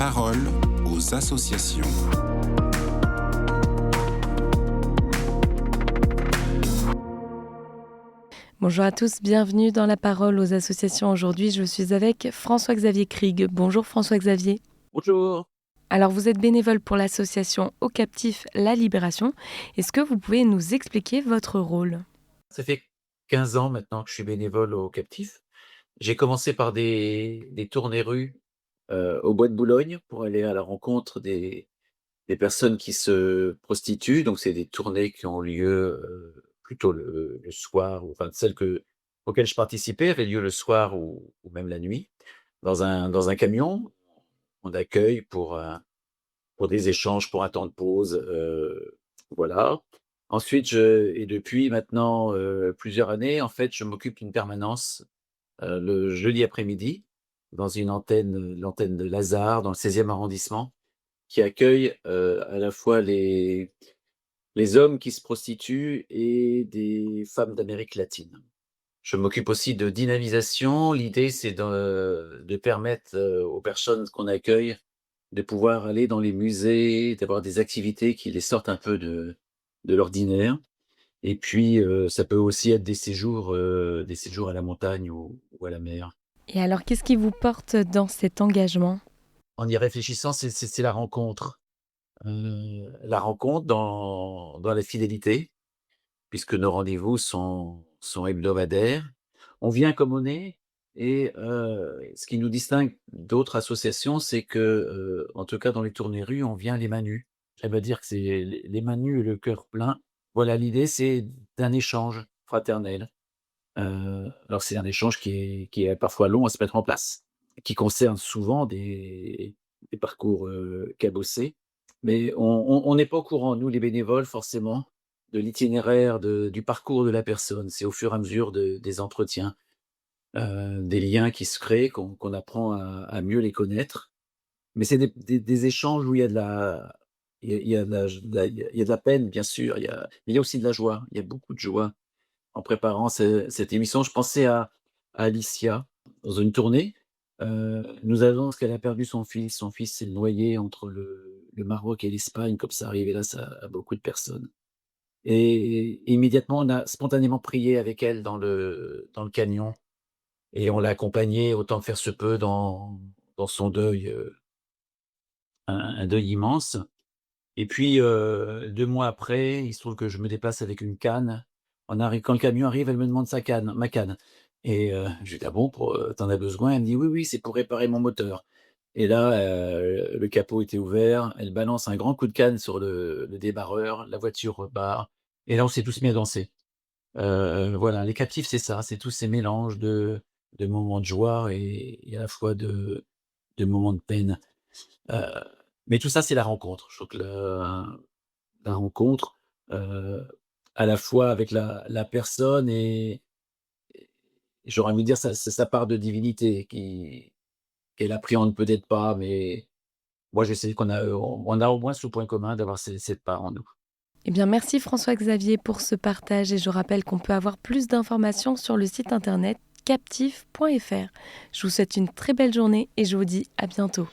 parole aux associations. Bonjour à tous, bienvenue dans La Parole aux associations. Aujourd'hui, je suis avec François-Xavier Krieg. Bonjour François-Xavier. Bonjour. Alors, vous êtes bénévole pour l'association Aux Captifs La Libération. Est-ce que vous pouvez nous expliquer votre rôle ? Ça fait 15 ans maintenant que je suis bénévole au Captif. J'ai commencé par des tournées-rues au Bois de Boulogne pour aller à la rencontre des personnes qui se prostituent. Donc, c'est des tournées qui ont lieu plutôt le soir, enfin celles auxquelles je participais avaient lieu le soir ou même la nuit, dans un camion. On accueille pour des échanges, pour un temps de pause, voilà. Ensuite, et depuis maintenant, plusieurs années, en fait, je m'occupe d'une permanence, le jeudi après-midi dans l'antenne de Lazare, dans le 16e arrondissement, qui accueille, à la fois les hommes qui se prostituent et des femmes d'Amérique latine. Je m'occupe aussi de dynamisation. L'idée, c'est de permettre, aux personnes qu'on accueille de pouvoir aller dans les musées, d'avoir des activités qui les sortent un peu de l'ordinaire. Et puis, ça peut aussi être des séjours à la montagne ou à la mer. Et alors, qu'est-ce qui vous porte dans cet engagement ? En y réfléchissant, c'est la rencontre. La rencontre dans la fidélité, puisque nos rendez-vous sont hebdomadaires. On vient comme on est et ce qui nous distingue d'autres associations, c'est que, en tout cas dans les tournées-rues, on vient les mains nues. Ça veut dire que c'est les mains nues et le cœur plein. Voilà, l'idée, c'est d'un échange fraternel. Alors c'est un échange qui est parfois long à se mettre en place, qui concerne souvent des parcours, cabossés, mais on n'est pas au courant, nous les bénévoles forcément, de l'itinéraire du parcours de la personne. C'est au fur et à mesure des entretiens, des liens qui se créent, qu'on apprend à mieux les connaître. Mais c'est des échanges où il y a de la peine bien sûr, mais il y a aussi de la joie. Il y a beaucoup de joie. En préparant cette émission, je pensais à Alicia, dans une tournée. Nous annonce qu'elle a perdu son fils. Son fils s'est noyé entre le Maroc et l'Espagne, comme ça arrive hélas à beaucoup de personnes. Et immédiatement, on a spontanément prié avec elle dans le canyon et on l'a accompagnée autant que faire se peut dans son deuil, un deuil immense. Et puis, 2 mois après, il se trouve que je me déplace avec une canne. Quand le camion arrive, elle me demande ma canne et je lui dis: «Ah bon, tu as besoin?» Elle me dit: «Oui, oui, c'est pour réparer mon moteur» et là, le capot était ouvert, elle balance un grand coup de canne sur le démarreur, la voiture repart et là, on s'est tous mis à danser. Voilà, les captifs, c'est ça, c'est tous ces mélanges de moments de joie et à la fois de moments de peine. Heu, mais tout ça, c'est la rencontre. Je trouve que la rencontre, heu, à la fois avec la personne et j'aurais envie de dire sa part de divinité qu'elle appréhende peut-être pas, mais moi je sais on a au moins ce point commun d'avoir cette part en nous. Eh bien, merci François-Xavier pour ce partage et je rappelle qu'on peut avoir plus d'informations sur le site internet captif.fr. Je vous souhaite une très belle journée et je vous dis à bientôt.